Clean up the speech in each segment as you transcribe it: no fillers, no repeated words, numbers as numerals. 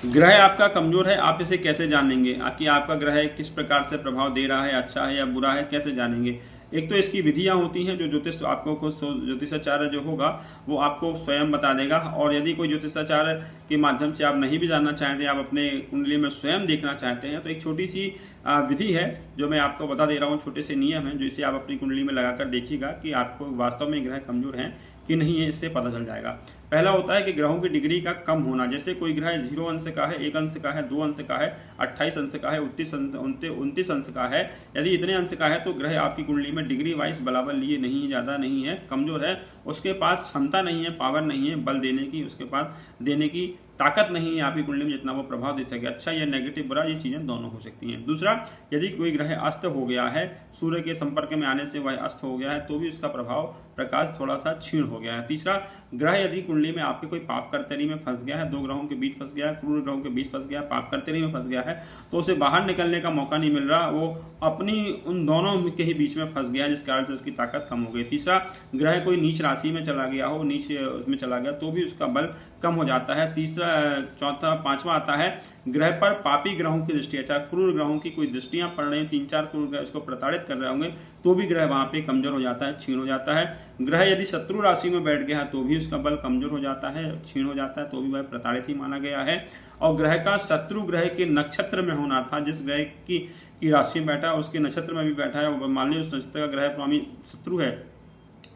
ग्रह आपका कमजोर है, आप इसे कैसे जानेंगे कि आपका ग्रह किस प्रकार से प्रभाव दे रहा है, अच्छा है या बुरा है, कैसे जानेंगे। एक तो इसकी विधियां होती हैं जो ज्योतिष आपको ज्योतिषाचार्य जो होगा वो आपको स्वयं बता देगा। और यदि कोई ज्योतिषाचार्य के माध्यम से आप नहीं भी जानना चाहते, आप अपने कुंडली में स्वयं देखना चाहते हैं, तो एक छोटी सी विधि है जो मैं आपको बता दे रहा हूँ, छोटे से नियम है जो इसे आप अपनी कुंडली में लगाकर देखिएगा कि आपको वास्तव में ग्रह कमजोर हैं कि नहीं है, इससे पता चल जाएगा। पहला होता है कि ग्रहों की डिग्री का कम होना। जैसे कोई ग्रह 0 अंश का है, 1 अंश का है, 2 अंश का है, 28 अंश का है, 29 अंश का है, यदि इतने अंश का है तो ग्रह आपकी कुंडली में डिग्री वाइज बराबर लिए नहीं है, ज़्यादा नहीं है, कमजोर है, उसके पास क्षमता नहीं है, पावर नहीं है, बल देने की, उसके पास देने की ताकत नहीं है आपकी कुंडली में जितना वो प्रभाव दे सके। अच्छा या नेगेटिव बुरा ये चीज़ें दोनों हो सकती हैं। दूसरा, यदि कोई ग्रह अस्त हो गया है, सूर्य के संपर्क में आने से वह अस्त हो गया है, तो भी उसका प्रभाव प्रकाश थोड़ा सा क्षीण हो गया है। तीसरा, ग्रह यदि कुंडली में आपके कोई पाप कर्तरी में फंस गया है, 2 ग्रहों के बीच फंस गया है, क्रूर ग्रहों के बीच फंस गया है, पाप कर्तरी में फंस गया है, तो उसे बाहर निकलने का मौका नहीं मिल रहा, वो अपनी उन दोनों के ही बीच में फंस गया है, जिस कारण से उसकी ताकत कम हो गई। तीसरा, ग्रह कोई नीच राशि में चला गया हो, नीच उसमें चला गया, तो भी उसका बल कम हो जाता है। तीसरा, चौथा, पांचवा आता है ग्रह पर पापी ग्रहों की दृष्टि, चाहे क्रूर ग्रहों की कोई दृष्टियां पड़ रही हैं, 3-4 क्रूर ग्रह उसको प्रताड़ित कर रहे होंगे, तो भी ग्रह वहां पे कमजोर हो जाता है, क्षीण हो जाता है। ग्रह यदि शत्रु राशि में बैठ गया है तो भी उसका बल कमजोर हो जाता है, क्षीण हो जाता है, तो भी वह प्रताड़ित ही माना गया है। और ग्रह का शत्रु ग्रह के नक्षत्र में होना था, जिस ग्रह की राशि में बैठा उसके नक्षत्र में भी बैठा है, मान लीजिए उस नक्षत्र का ग्रह स्वामी शत्रु है,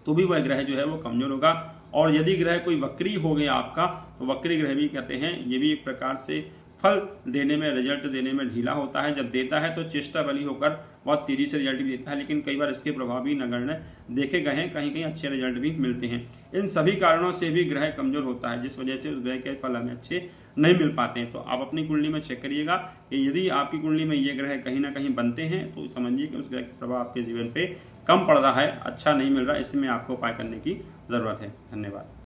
तो भी वह ग्रह जो है वो कमजोर होगा। और यदि ग्रह कोई वक्री हो गया आपका, तो वक्री ग्रह भी कहते हैं, ये भी एक प्रकार से फल देने में, रिजल्ट देने में ढीला होता है। जब देता है तो चेष्टा बली होकर बहुत तेजी से रिजल्ट भी देता है, लेकिन कई बार इसके प्रभाव भी नगण्य देखे गए हैं, कहीं कहीं अच्छे रिजल्ट भी मिलते हैं। इन सभी कारणों से भी ग्रह कमजोर होता है, जिस वजह से उस ग्रह के फल हमें अच्छे नहीं मिल पाते हैं। तो आप अपनी कुंडली में चेक करिएगा कि यदि आपकी कुंडली में ये ग्रह कहीं ना कहीं बनते हैं, तो समझिए कि उस ग्रह का प्रभाव आपके जीवन पे कम पड़ रहा है, अच्छा नहीं मिल रहा है, इसमें आपको उपाय करने की जरूरत है। धन्यवाद।